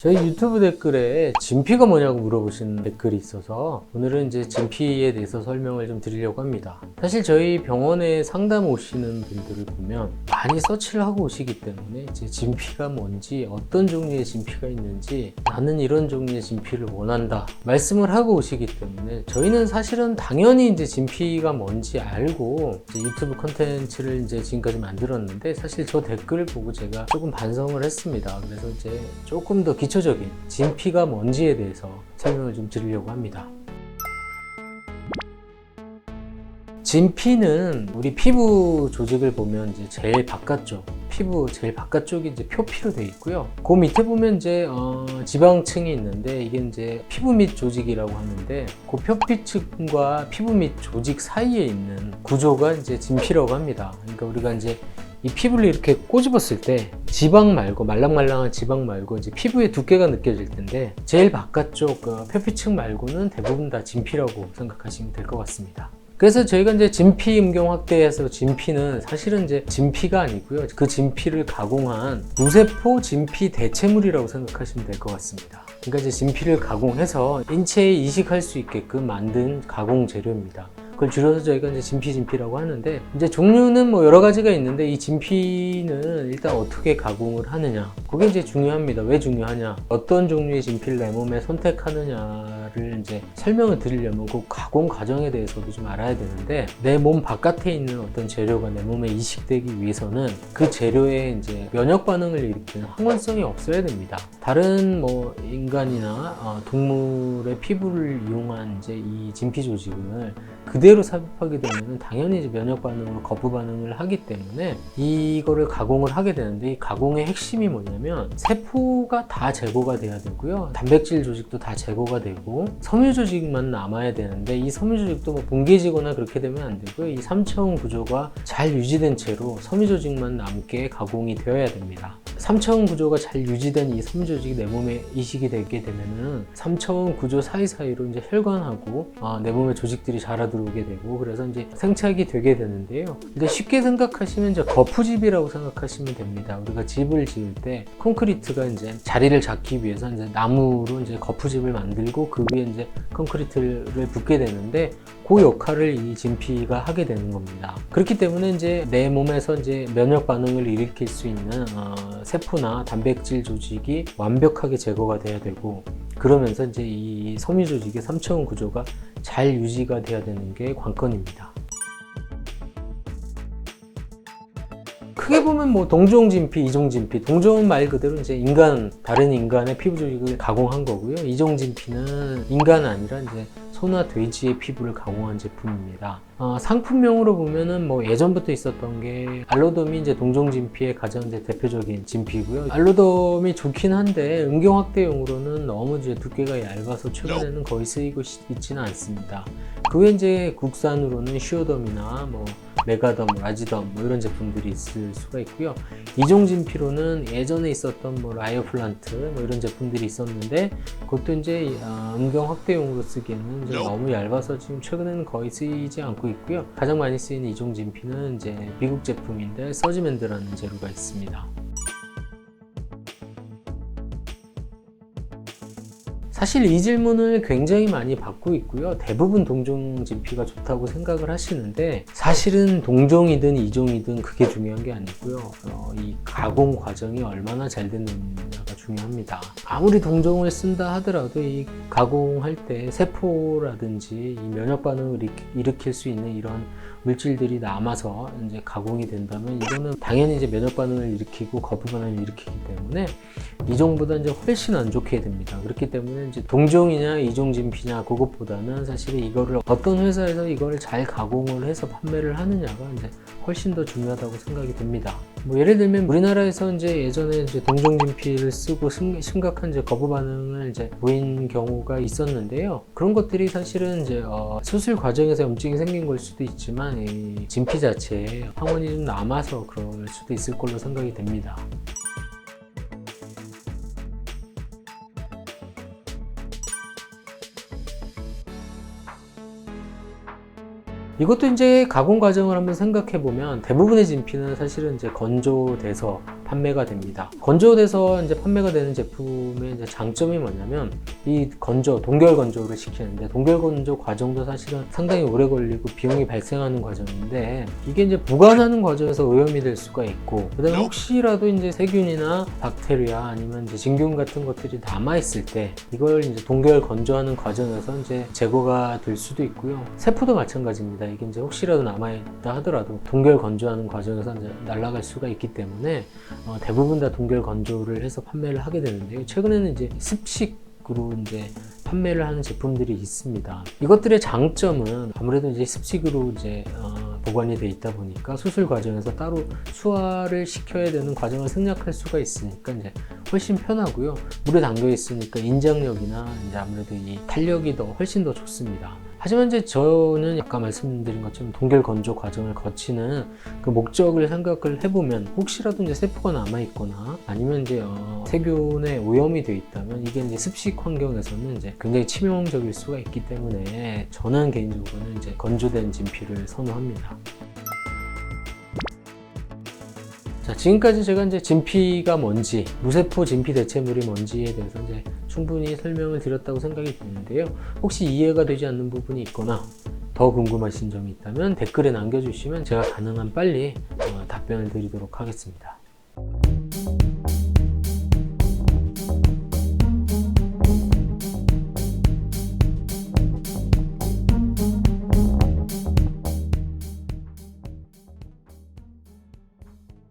저희 유튜브 댓글에 진피가 뭐냐고 물어보시는 댓글이 있어서 오늘은 이제 진피에 대해서 설명을 좀 드리려고 합니다. 사실 저희 병원에 상담 오시는 분들을 보면 많이 서치를 하고 오시기 때문에 이제 진피가 뭔지, 어떤 종류의 진피가 있는지, 나는 이런 종류의 진피를 원한다 말씀을 하고 오시기 때문에 저희는 사실은 당연히 이제 진피가 뭔지 알고 이제 유튜브 컨텐츠를 이제 지금까지 만들었는데, 사실 저 댓글을 보고 제가 조금 반성을 했습니다. 그래서 이제 조금 더 기초적인 진피가 뭔지에 대해서 설명을 좀 드리려고 합니다. 진피는 우리 피부 조직을 보면 이제 제일 바깥쪽, 피부 제일 바깥쪽이 이제 표피로 되어 있고요. 그 밑에 보면 이제 지방층이 있는데, 이게 이제 피부 밑 조직이라고 하는데, 그 표피층과 피부 밑 조직 사이에 있는 구조가 이제 진피라고 합니다. 그러니까 우리가 이제 이 피부를 이렇게 꼬집었을 때 지방 말고, 말랑말랑한 지방 말고 이제 피부의 두께가 느껴질 텐데, 제일 바깥쪽 표피층 말고는 대부분 다 진피라고 생각하시면 될 것 같습니다. 그래서 저희가 이제 진피 음경 확대해서 진피는 사실은 이제 진피가 아니고요. 그 진피를 가공한 무세포 진피 대체물이라고 생각하시면 될 것 같습니다. 그러니까 이제 진피를 가공해서 인체에 이식할 수 있게끔 만든 가공 재료입니다. 그걸 줄여서 저희가 이제 진피라고 하는데, 이제 종류는 뭐 여러 가지가 있는데, 이 진피는 일단 어떻게 가공을 하느냐, 그게 이제 중요합니다. 왜 중요하냐, 어떤 종류의 진피를 내 몸에 선택하느냐를 이제 설명을 드리려면 그 가공 과정에 대해서도 좀 알아야 되는데, 내 몸 바깥에 있는 어떤 재료가 내 몸에 이식되기 위해서는 그 재료에 이제 면역 반응을 일으키는 항원성이 없어야 됩니다. 다른 뭐 인간이나 동물의 피부를 이용한 이제 이 진피 조직을 그대로 삽입하게 되면 당연히 이제 면역 반응으로 거부 반응을 하기 때문에 이거를 가공을 하게 되는데, 이 가공의 핵심이 뭐냐면 세포가 다 제거가 돼야 되고요, 단백질 조직도 다 제거가 되고 섬유 조직만 남아야 되는데, 이 섬유 조직도 뭐 뭉개지거나 그렇게 되면 안 되고요, 이 3차원 구조가 잘 유지된 채로 섬유 조직만 남게 가공이 되어야 됩니다. 3차원 구조가 잘 유지된 이 섬유 조직이 내 몸에 이식이 되게 되면은 3차원 구조 사이사이로 이제 혈관하고 내 몸에 조직들이 자라 들어오게 되고, 그래서 이제 생착이 되게 되는데요. 근데 쉽게 생각하시면 이제 거푸집이라고 생각하시면 됩니다. 우리가 집을 지을 때 콘크리트가 이제 자리를 잡기 위해서 이제 나무로 이제 거푸집을 만들고 그 위에 이제 콘크리트를 붓게 되는데, 그 역할을 이 진피가 하게 되는 겁니다. 그렇기 때문에 이제 내 몸에서 이제 면역 반응을 일으킬 수 있는 세포나 단백질 조직이 완벽하게 제거가 돼야 되고, 그러면서 이제 이 섬유 조직의 3차원 구조가 잘 유지가 돼야 되는 게 관건입니다. 크게 보면 뭐 동종 진피, 이종 진피, 동종은 말 그대로 이제 다른 인간의 피부 조직을 가공한 거고요. 이종 진피는 인간 아니라 이제 소나 돼지의 피부를 가공한 제품입니다. 상품명으로 보면은 뭐 예전부터 있었던 게 알로돔이 이제 동종 진피의 가장 이제 대표적인 진피고요. 알로돔이 좋긴 한데 음경 확대용으로는 너무 이제 두께가 얇아서 최근에는 거의 쓰이고 있지는 않습니다. 그 외에 이제 국산으로는 슈어덤이나 뭐 메가덤, 라지덤 뭐 이런 제품들이 있을 수가 있고요. 이종 진피로는 예전에 있었던 뭐 라이오플란트 뭐 이런 제품들이 있었는데, 그것도 이제 음경 확대용으로 쓰기에는 이제 너무 얇아서 지금 최근에는 거의 쓰이지 않고 있고요. 가장 많이 쓰이는 이종 진피는 이제 미국 제품인데 서지맨드라는 재료가 있습니다. 사실 이 질문을 굉장히 많이 받고 있고요. 대부분 동종 진피가 좋다고 생각을 하시는데, 사실은 동종이든 이종이든 그게 중요한 게 아니고요. 이 가공 과정이 얼마나 잘 됐느냐가 중요합니다. 아무리 동종을 쓴다 하더라도 이 가공할 때 세포라든지 이 면역 반응을 일으킬 수 있는 이런 물질들이 남아서 이제 가공이 된다면, 이거는 당연히 이제 면역 반응을 일으키고 거부 반응을 일으키기 때문에 이종보다 이제 훨씬 안 좋게 됩니다. 그렇기 때문에 이제 동종이냐 이종 진피냐 그것보다는 사실 이거를 어떤 회사에서 이거를 잘 가공을 해서 판매를 하느냐가 이제 훨씬 더 중요하다고 생각이 됩니다. 뭐 예를 들면 우리나라에서 이제 예전에 이제 동종 진피를 쓰고 심각한 이제 거부 반응을 이제 보인 경우가 있었는데요. 그런 것들이 사실은 이제 수술 과정에서 염증이 생긴 걸 수도 있지만, 이 진피 자체에 항원이 좀 남아서 그럴 수도 있을 걸로 생각이 됩니다. 이것도 이제 가공 과정을 한번 생각해 보면 대부분의 진피는 사실은 이제 건조돼서 판매가 됩니다. 건조돼서 이제 판매가 되는 제품의 이제 장점이 뭐냐면 이 동결 건조를 시키는데 동결 건조 과정도 사실은 상당히 오래 걸리고 비용이 발생하는 과정인데 이게 이제 보관하는 과정에서 오염이 될 수가 있고 그다음에 혹시라도 이제 세균이나 박테리아 아니면 이제 진균 같은 것들이 남아 있을 때 이걸 이제 동결 건조하는 과정에서 이제 제거가 될 수도 있고요. 세포도 마찬가지입니다. 이게 이제 혹시라도 남아 있다 하더라도 동결 건조하는 과정에서 이제 날아갈 수가 있기 때문에 대부분 다 동결 건조를 해서 판매를 하게 되는데요. 최근에는 이제 습식으로 이제 판매를 하는 제품들이 있습니다. 이것들의 장점은 아무래도 이제 습식으로 이제 보관이 돼 있다 보니까 수술 과정에서 따로 수화를 시켜야 되는 과정을 생략할 수가 있으니까 이제 훨씬 편하고요. 물에 담겨 있으니까 인장력이나 이제 아무래도 이 탄력이 훨씬 더 좋습니다. 하지만 이제 저는 아까 말씀드린 것처럼 동결 건조 과정을 거치는 그 목적을 생각을 해보면 혹시라도 이제 세포가 남아 있거나 아니면 이제 세균에 오염이 되어 있다면 이게 이제 습식 환경에서는 이제 굉장히 치명적일 수가 있기 때문에 저는 개인적으로는 이제 건조된 진피를 선호합니다. 자, 지금까지 제가 이제 진피가 뭔지, 무세포 진피 대체물이 뭔지에 대해서 이제 충분히 설명을 드렸다고 생각이 드는데요. 혹시 이해가 되지 않는 부분이 있거나 더 궁금하신 점이 있다면 댓글에 남겨주시면 제가 가능한 빨리 답변을 드리도록 하겠습니다.